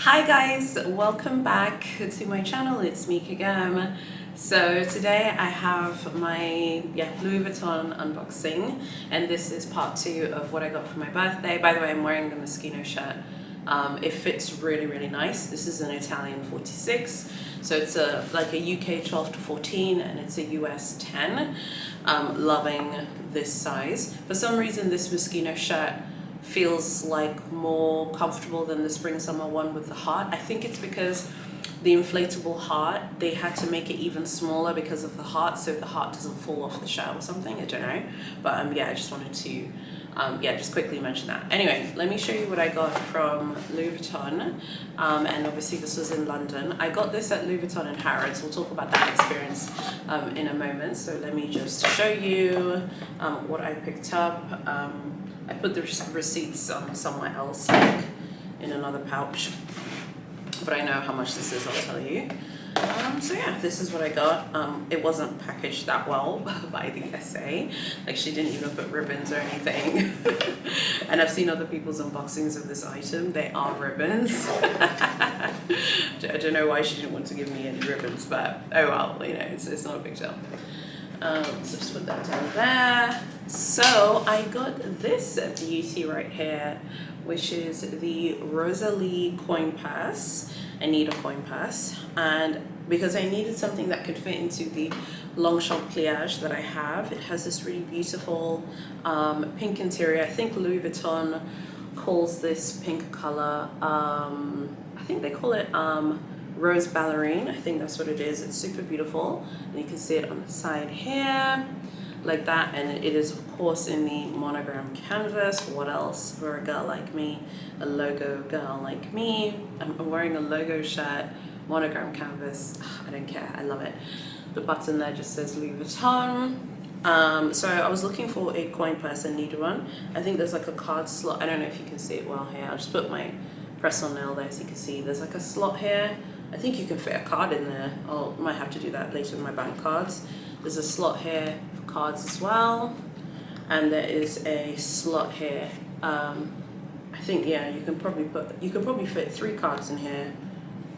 Hi guys, welcome back to my channel. It's me Kagam. So today I have my Louis Vuitton unboxing, and this is part 2 of what I got for my birthday. By the way, I'm wearing the Moschino shirt. It fits really nice. This is an Italian 46, so it's like a UK 12 to 14 and it's a US 10. Loving this size. For some reason this Moschino shirt feels like more comfortable than the spring summer one with the heart. I think it's because the inflatable heart, they had to make it even smaller because of the heart, so the heart doesn't fall off the shirt or something. I don't know, but yeah, I just wanted to just quickly mention that. Anyway, let me show you what I got from Louis Vuitton, and obviously this was in London. I got this at Louis Vuitton and Harrods. We'll talk about that experience in a moment, so let me just show you what I picked up. I put the receipts somewhere else, like in another pouch, but I know how much this is, I'll tell you. So yeah, this is what I got. It wasn't packaged that well by the SA. Like, she didn't even put ribbons or anything. And I've seen other people's unboxings of this item. They are ribbons. I don't know why she didn't want to give me any ribbons, but oh well, you know, it's not a big deal. So just put that down there. So I got this beauty right here, which is the Rosalie coin purse. I need a coin purse, and because I needed something that could fit into the Longchamp pliage that I have. It has this really beautiful pink interior. I think Louis Vuitton calls this pink color, I think they call it Rose Ballerine. I think that's what it is. It's super beautiful, and you can see it on the side here like that, and it is of course in the Monogram canvas. What else for a girl like me, a logo girl like me? I'm wearing a logo shirt, Monogram canvas. I don't care, I love it. The button there just says Louis Vuitton. So I was looking for a coin purse and needed one. I think there's like a card slot. I don't know if you can see it well here. I'll just put my press-on nail there so you can see there's like a slot here. I think you can fit a card in there. I might have to do that later with my bank cards. There's a slot here for cards as well, and there is a slot here. I think, yeah, you can probably fit 3 cards in here.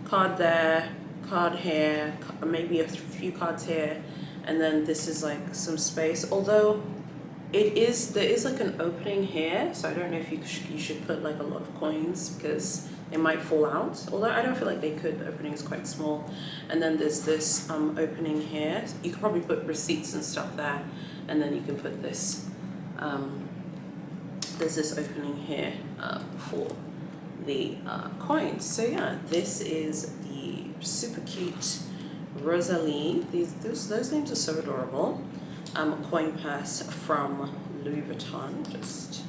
Card there, card here, maybe a few cards here, and then this is like some space. Although there is like an opening here, so I don't know if you should put like a lot of coins because it might fall out, although I don't feel like they could. The opening is quite small. And then there's this opening here. You could probably put receipts and stuff there, and then you can put this, there's this opening here for the coins. So yeah, this is the super cute Rosalie. Those names are so adorable. Coin purse from Louis Vuitton. Just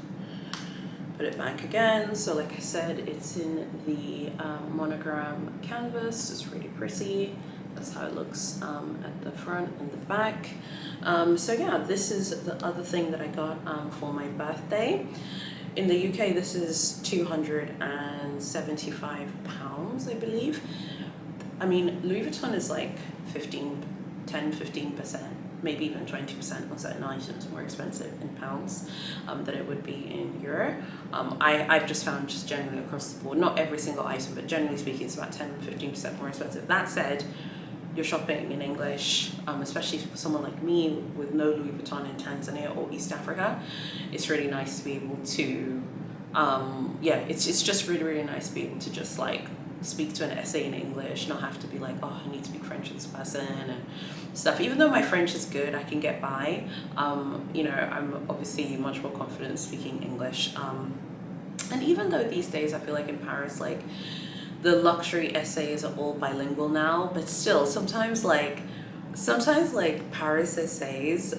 put it back again. So like I said, it's in the Monogram canvas. It's really pretty. That's how it looks at the front and the back. So yeah, this is the other thing that I got for my birthday. In the UK, this is £275, I believe. I mean, Louis Vuitton is like 10-15%. Maybe even 20% on certain items more expensive in pounds than it would be in euro. I've just found just generally across the board, not every single item, but generally speaking, it's about 10-15% more expensive. That said, you're shopping in English, especially for someone like me with no Louis Vuitton in Tanzania or East Africa. It's really nice to be able to, it's just really nice to be able to just like speak to an essay in English, not have to be like, oh, I need to speak French with this person and stuff. Even though my French is good, I can get by. You know, I'm obviously much more confident speaking English. And even though these days I feel like in Paris, like the luxury essays are all bilingual now, but still sometimes like Paris essays,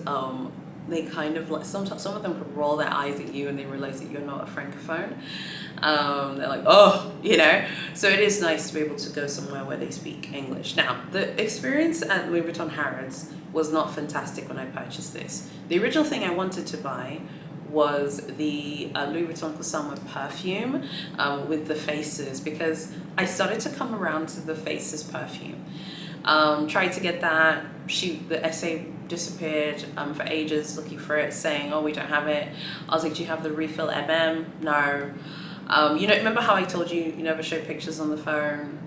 they kind of like, some of them could roll their eyes at you and they realize that you're not a francophone. They're like, oh, you know. So it is nice to be able to go somewhere where they speak English. Now, the experience at Louis Vuitton Harrods was not fantastic when I purchased this. The original thing I wanted to buy was the Louis Vuitton Kusama perfume with the faces, because I started to come around to the faces perfume. Tried to get that. The essay disappeared for ages looking for it, saying, oh, we don't have it. I was like, do you have the refill MM? No. You know, remember how I told you you never show pictures on the phone?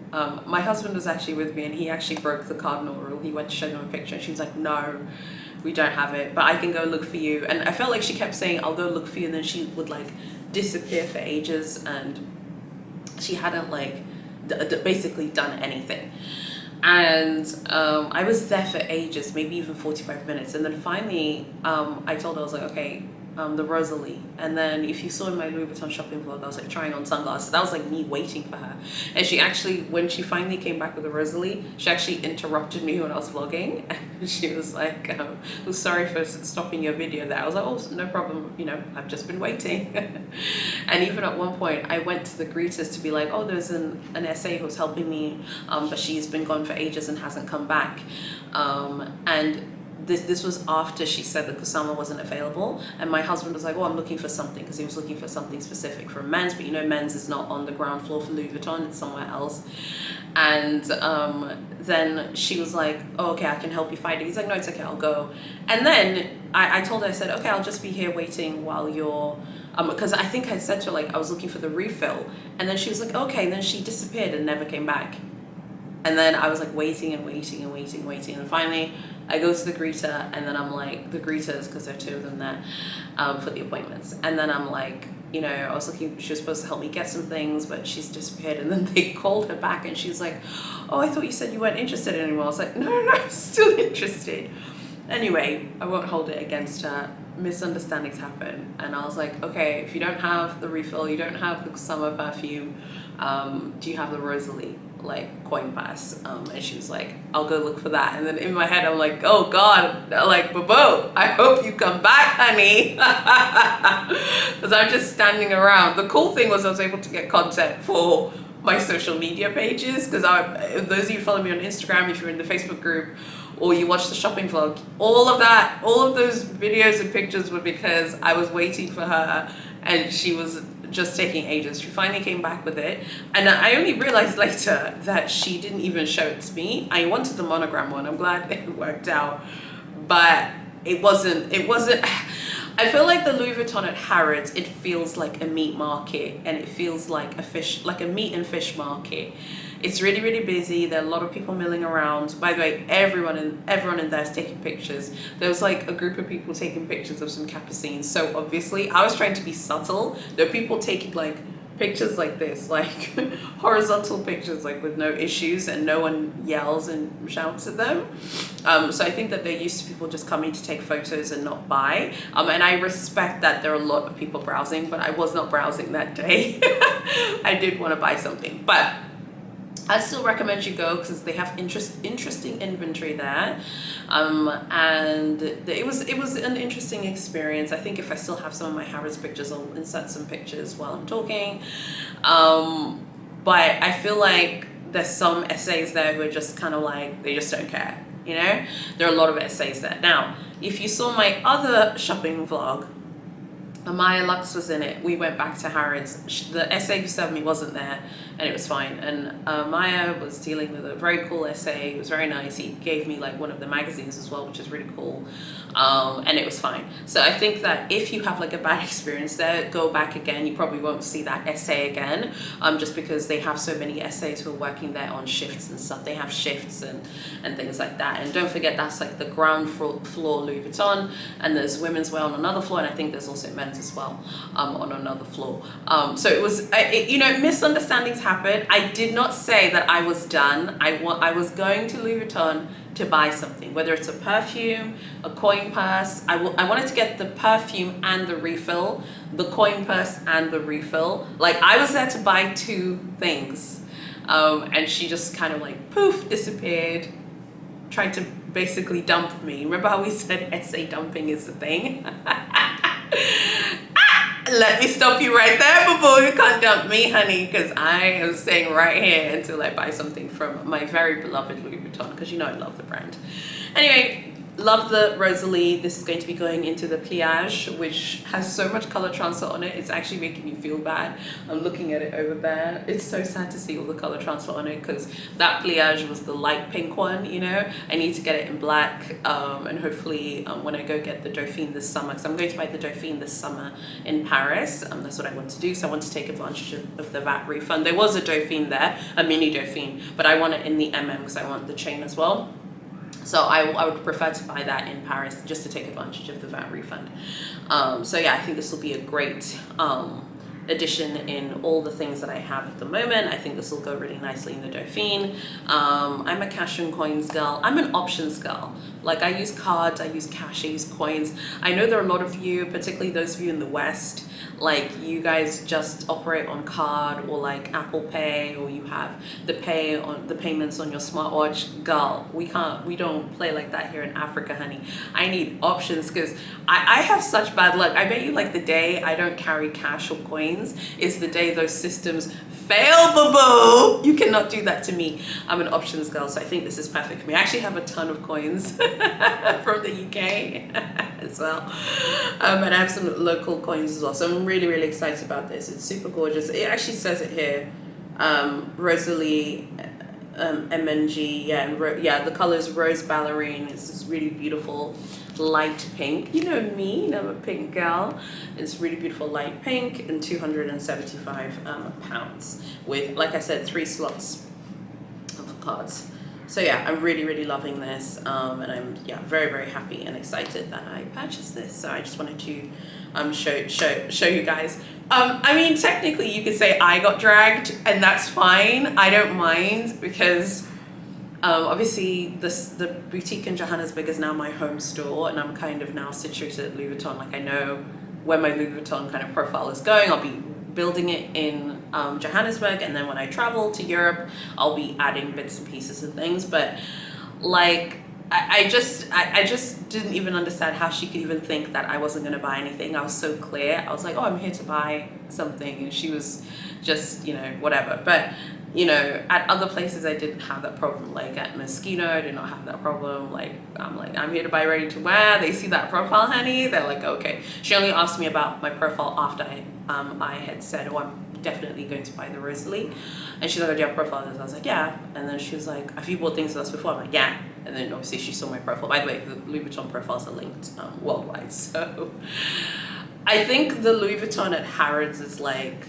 My husband was actually with me and he actually broke the cardinal rule. He went to show them a picture and she was like, no, we don't have it, but I can go look for you. And I felt like she kept saying, I'll go look for you, and then she would like disappear for ages, and she hadn't like basically done anything. And I was there for ages, maybe even 45 minutes, and then finally I told her, I was like, okay, the Rosalie. And then if you saw in my Louis Vuitton shopping vlog, I was like trying on sunglasses. That was like me waiting for her. And she actually, when she finally came back with the Rosalie, she actually interrupted me when I was vlogging. And she was like, oh, sorry for stopping your video there. I was like, oh, no problem. You know, I've just been waiting. And even at one point, I went to the greeters to be like, oh, there's an SA who's helping me, but she's been gone for ages and hasn't come back. And this was after she said that Kusama wasn't available, and my husband was like, oh, I'm looking for something, because he was looking for something specific for men's, but you know, men's is not on the ground floor for Louis Vuitton, it's somewhere else. And then she was like, oh, okay, I can help you find it. He's like, no, it's okay, I'll go. And then I told her, I said, okay, I'll just be here waiting while you're, because I think I said to her, like, I was looking for the refill, and then she was like, okay, and then she disappeared and never came back. And then I was like waiting and waiting and waiting and waiting, and finally I go to the greeter, and then I'm like, the greeters, because there are two of them there for the appointments, and then I'm like, you know, I was looking, she was supposed to help me get some things, but she's disappeared. And then they called her back and she's like, oh, I thought you said you weren't interested anymore. I was like, no, I'm still interested. Anyway, I won't hold it against her. Misunderstandings happen, and I was like, okay, if you don't have the refill, you don't have the summer perfume, do you have the Rosalie like coin pass? And she was like, I'll go look for that. And then in my head I'm like, oh god, like, Bobo, I hope you come back, honey. Because I'm just standing around. The cool thing was I was able to get content for my social media pages, because those of you who follow me on Instagram, if you're in the Facebook group, or you watch the shopping vlog, all of those videos and pictures were because I was waiting for her and she was just taking ages. She finally came back with it, and I only realized later that she didn't even show it to me. I wanted the Monogram one. I'm glad it worked out, but it wasn't I feel like the Louis Vuitton at Harrods, it feels like a meat market, and it feels like a meat and fish market. It's really, really busy. There are a lot of people milling around. By the way, everyone in there is taking pictures. There was like a group of people taking pictures of some capucines. So obviously, I was trying to be subtle. There are people taking like pictures like this, like horizontal pictures, like with no issues, and no one yells and shouts at them. So I think that they're used to people just coming to take photos and not buy. And I respect that there are a lot of people browsing, but I was not browsing that day. I did want to buy something, but I still recommend you go, because they have interesting inventory there, and it was an interesting experience. I think if I still have some of my Harrods pictures, I'll insert some pictures while I'm talking. But I feel like there's some essays there who are just kind of like, they just don't care, you know? There are a lot of essays there. Now, if you saw my other shopping vlog, Maya Lux was in it. We went back to Harrods. The essay who served me wasn't there, and it was fine. And Maya was dealing with a very cool essay. It was very nice. He gave me like one of the magazines as well, which is really cool. And it was fine. So I think that if you have like a bad experience there, go back again. You probably won't see that essay again, just because they have so many essays who are working there on shifts and stuff. They have shifts and things like that. And don't forget, that's like the ground floor Louis Vuitton, and there's women's wear on another floor, and I think there's also men's as well on another floor. So it was, you know, misunderstandings happened. I did not say that I was done. I was going to Louis Vuitton to buy something, whether it's a perfume, a coin purse. I wanted to get the perfume and the refill, the coin purse and the refill. Like, I was there to buy two things, and she just kind of like poof, disappeared, tried to basically dump me. Remember how we said essay dumping is the thing? Let me stop you right there, boo-boo. You can't dump me, honey, because I am staying right here until I buy something from my very beloved Louis Vuitton, because you know I love the brand. Anyway, love the Rosalie. This is going to be going into the pliage, which has so much color transfer on it. It's actually making me feel bad. I'm looking at it over there. It's so sad to see all the color transfer on it because that pliage was the light pink one, you know. I need to get it in black, and hopefully when I go get the Dauphine this summer, because I'm going to buy the Dauphine this summer in Paris. That's what I want to do. So I want to take advantage of the VAT refund. There was a Dauphine there, a mini Dauphine, but I want it in the MM because I want the chain as well. So I would prefer to buy that in Paris just to take advantage of the VAT refund. So yeah, I think this will be a great addition in all the things that I have at the moment. I think this will go really nicely in the Dauphine. I'm a cash and coins girl. I'm an options girl. Like I use cards, I use cash, I use coins. I know there are a lot of you, particularly those of you in the West, like you guys just operate on card or like Apple Pay, or you have the payments on your smartwatch. Girl, we don't play like that here in Africa, honey. I need options because I have such bad luck. I bet you like the day I don't carry cash or coins is the day those systems fail, boo-boo. You cannot do that to me. I'm an options girl, so I think this is perfect for me. I actually have a ton of coins from the UK as well. And I have some local coins as well. So I'm really, really excited about this. It's super gorgeous. It actually says it here. Rosalie, MNG, yeah, the color is Rose Ballerine. It's this really beautiful light pink. You know me, I'm a pink girl. It's really beautiful light pink and 275 pounds with, like I said, 3 slots of cards. So yeah, I'm really, really loving this, and I'm very, very happy and excited that I purchased this. So I just wanted to show you guys. I mean, technically you could say I got dragged, and that's fine. I don't mind because obviously the boutique in Johannesburg is now my home store, and I'm kind of now situated at Louis Vuitton. Like I know where my Louis Vuitton kind of profile is going. I'll be building it in Johannesburg, and then when I travel to Europe, I'll be adding bits and pieces and things. But like I just didn't even understand how she could even think that I wasn't going to buy anything. I was so clear. I was like, oh, I'm here to buy something, and she was just, you know, whatever. But you know, at other places I didn't have that problem. Like at Moschino, I did not have that problem. Like I'm here to buy ready to wear. They see that profile, honey. They're like, okay. She only asked me about my profile after I had said, oh, I'm definitely going to buy the Rosalie. And she's like, oh, do you have profiles? And I was like, yeah. And then she was like, have you bought things with us before? I'm like, yeah. And then obviously she saw my profile. By the way, the Louis Vuitton profiles are linked worldwide. So I think the Louis Vuitton at Harrods is like,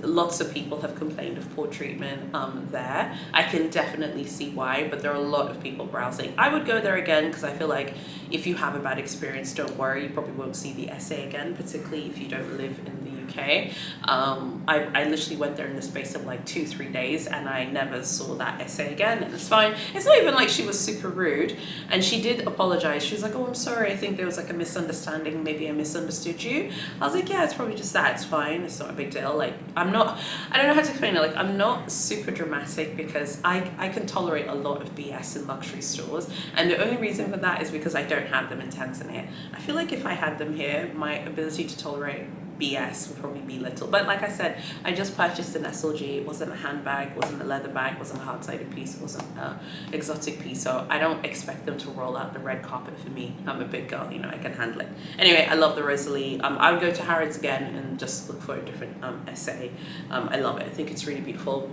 lots of people have complained of poor treatment there. I can definitely see why, but there are a lot of people browsing. I would go there again because I feel like if you have a bad experience, don't worry, you probably won't see the essay again, particularly if you don't live in the UK. I literally went there in the space of like 2-3 days, and I never saw that essay again, and it's fine. It's not even like she was super rude, and she did apologize. She was like, oh, I'm sorry, I think there was like a misunderstanding, maybe I misunderstood you. I was like, yeah, it's probably just that, it's fine, it's not a big deal. Like I don't know how to explain it. Like I'm not super dramatic because I can tolerate a lot of BS in luxury stores, and the only reason for that is because I don't have them in Tanzania. I feel like if I had them here, my ability to tolerate BS would probably be little. But like I said, I just purchased an SLG. It wasn't a handbag, wasn't a leather bag, wasn't a hard-sided piece, it wasn't an exotic piece. So I don't expect them to roll out the red carpet for me. I'm a big girl, you know, I can handle it. Anyway, I love the Rosalie. I would go to Harrods again and just look for a different essay. I love it. I think it's really beautiful.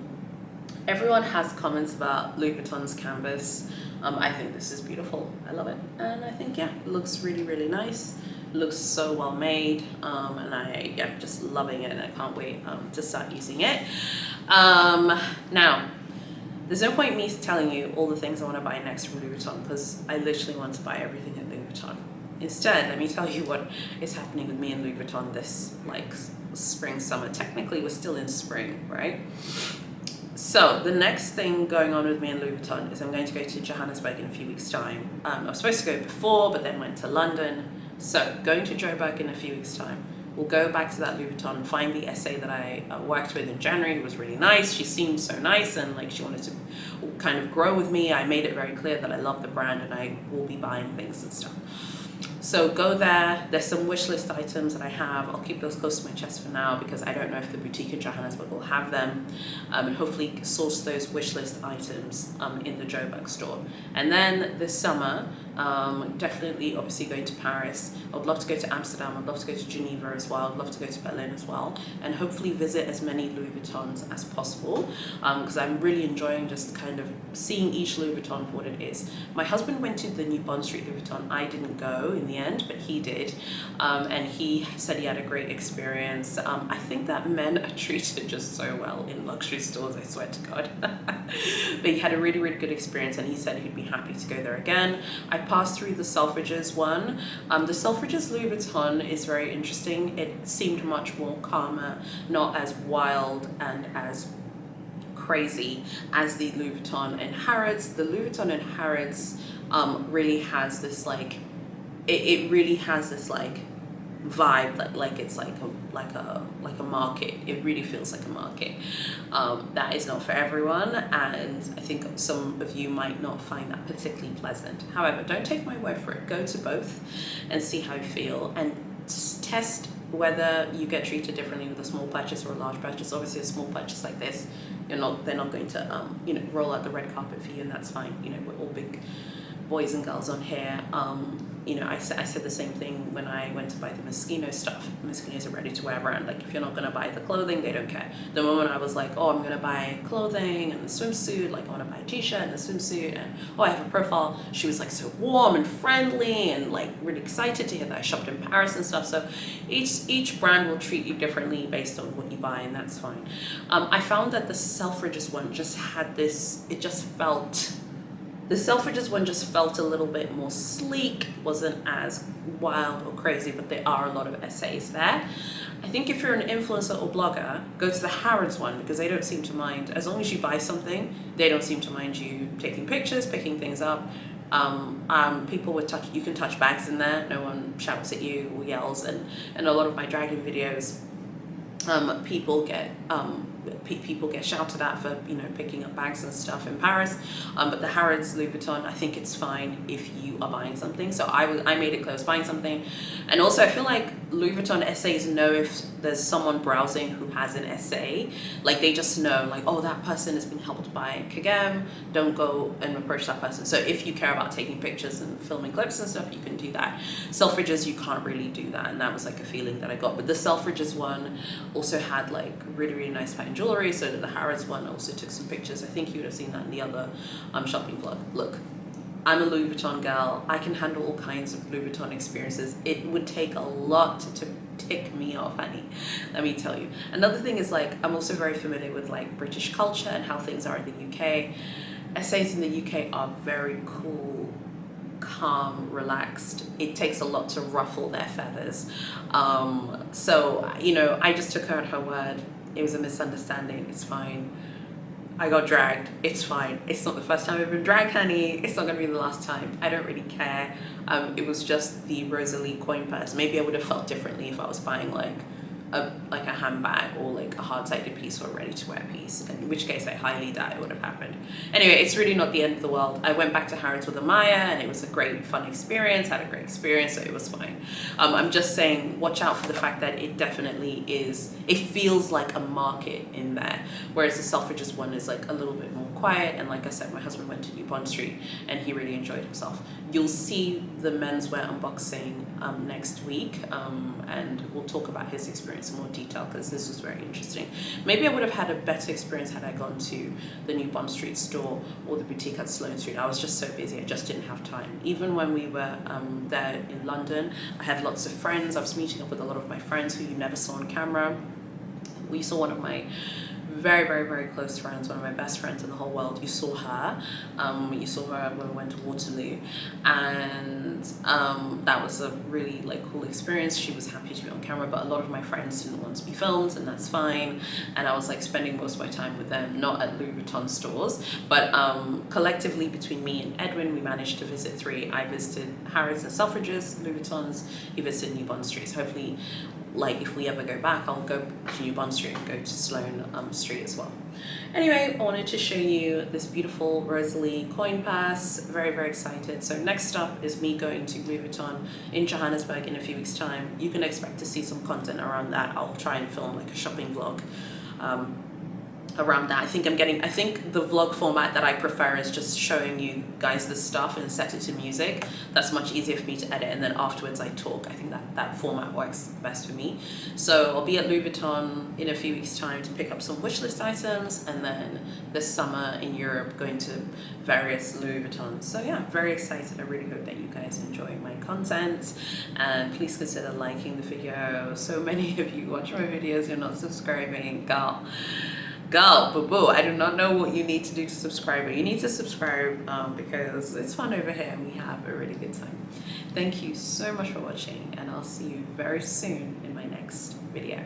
Everyone has comments about Louis Vuitton's canvas. I think this is beautiful. I love it. And I think, yeah, it looks really, really nice. Looks so well made, and I'm just loving it, and I can't wait to start using it. Now, there's no point me telling you all the things I want to buy next from Louis Vuitton because I literally want to buy everything at Louis Vuitton. Instead, let me tell you what is happening with me and Louis Vuitton this like spring, summer. Technically, we're still in spring, right? So the next thing going on with me and Louis Vuitton is I'm going to go to Johannesburg in a few weeks' time. I was supposed to go before, but then went to London. So going to Joburg in a few weeks' time. We'll go back to that Louis Vuitton, find the essay that I worked with in January. It was really nice. She seemed so nice, and like she wanted to kind of grow with me. I made it very clear that I love the brand and I will be buying things and stuff. So go there. There's some wish list items that I have. I'll keep those close to my chest for now because I don't know if the boutique in Johannesburg will have them. And hopefully source those wish list items in the Joburg store. And then this summer, definitely obviously going to Paris. I'd love to go to Amsterdam. I'd love to go to Geneva as well. I'd love to go to Berlin as well. And hopefully visit as many Louis Vuittons as possible because I'm really enjoying just kind of seeing each Louis Vuitton for what it is. My husband went to the New Bond Street Louis Vuitton. I didn't go in the end, but he did. And he said he had a great experience. I think that men are treated just so well in luxury stores, I swear to God. But he had a really, really good experience and he said he'd be happy to go there again. I passed through the Selfridges one. The Selfridges Louis Vuitton is very interesting. It seemed much more calmer, not as wild and as crazy as the Louis Vuitton in Harrods. The Louis Vuitton in Harrods really has this like, it really has this like vibe that like it's like a market. It really feels like a market. That is not for everyone, and I think some of you might not find that particularly pleasant. However, don't take my word for it. Go to both and see how you feel, and test whether you get treated differently with a small purchase or a large purchase. Obviously, a small purchase like this, they're not going to roll out the red carpet for you, and that's fine. We're all big boys and girls on here. I said the same thing when I went to buy the Moschino stuff. Moschino is a ready-to-wear brand. Like, if you're not going to buy the clothing, they don't care. The moment I was like, oh, I'm going to buy clothing and a swimsuit, like I want to buy a t-shirt and a swimsuit, and oh, I have a profile, she was like so warm and friendly and like really excited to hear that I shopped in Paris and stuff. So each brand will treat you differently based on what you buy, and that's fine. I found that the Selfridges one just had this, the Selfridges one just felt a little bit more sleek, wasn't as wild or crazy, but there are a lot of essays there. I think if you're an influencer or blogger, go to the Harrods one because they don't seem to mind. As long as you buy something, they don't seem to mind you taking pictures, picking things up. You can touch bags in there. No one shouts at you or yells. And a lot of my dragging videos, people get shouted at for picking up bags and stuff in Paris, but the Harrods Louis Vuitton, I think it's fine if you are buying something. So I made it close buying something. And also I feel like Louis Vuitton essays know if there's someone browsing who has an essay, like they just know like, oh, that person has been helped by Kagem, don't go and approach that person. So if you care about taking pictures and filming clips and stuff, you can do that. Selfridges, you can't really do that, and that was like a feeling that I got. But the Selfridges one also had like really, really nice fine jewelry, so did the Harrods one. Also took some pictures. I think you would have seen that in the other shopping vlog. Look, I'm a Louis Vuitton gal. I can handle all kinds of Louis Vuitton experiences. It would take a lot to tick me off, honey. Let me tell you. Another thing is like, I'm also very familiar with like British culture and how things are in the UK. Essays in the UK are very cool, calm, relaxed. It takes a lot to ruffle their feathers. So, I just took her at her word. It was a misunderstanding. It's fine. I got dragged. It's fine. It's not the first time I've been dragged, honey. It's not going to be the last time. I don't really care. It was just the Rosalie coin purse. Maybe I would have felt differently if I was buying like a handbag or like a hard-sided piece or a ready-to-wear piece, in which case I highly doubt it would have happened. Anyway, it's really not the end of the world. I went back to Harrods with Maya and it was a great, fun experience, had a great experience, so it was fine. I'm just saying, watch out for the fact that it definitely is, it feels like a market in there, whereas the Selfridges one is like a little bit more quiet, and like I said, my husband went to New Bond Street and he really enjoyed himself. You'll see the menswear unboxing next week, and we'll talk about his experience in more detail because this was very interesting. Maybe I would have had a better experience had I gone to the New Bond Street store or the boutique at Sloane Street. I was just so busy, I just didn't have time. Even when we were there in London, I had lots of friends. I was meeting up with a lot of my friends who you never saw on camera. We saw one of my very, very, very close friends, one of my best friends in the whole world. You saw her. You saw her when we went to Waterloo, and that was a really like cool experience. She was happy to be on camera, but a lot of my friends didn't want to be filmed, and that's fine. And I was like spending most of my time with them, not at Louis Vuitton stores, but collectively between me and Edwin, we managed to visit 3. I visited Harrods and Selfridges, Louis Vuittons. He visited New Bond Street. So hopefully like if we ever go back, I'll go to New Bond Street and go to Sloane Street as well. Anyway, I wanted to show you this beautiful Rosalie coin purse. Very, very excited. So next up is me going to Louis Vuitton in Johannesburg in a few weeks' time. You can expect to see some content around that. I'll try and film like a shopping vlog around that. I think the vlog format that I prefer is just showing you guys the stuff and set it to music. That's much easier for me to edit, and then afterwards I talk. I think that format works best for me. So I'll be at Louis Vuitton in a few weeks' time to pick up some wishlist items, and then this summer in Europe going to various Louis Vuittons. So yeah, very excited. I really hope that you guys enjoy my content, and please consider liking the video. So many of you watch my videos, you're not subscribing. Girl, boo-boo, I do not know what you need to do to subscribe, but you need to subscribe because it's fun over here and we have a really good time. Thank you so much for watching, and I'll see you very soon in my next video.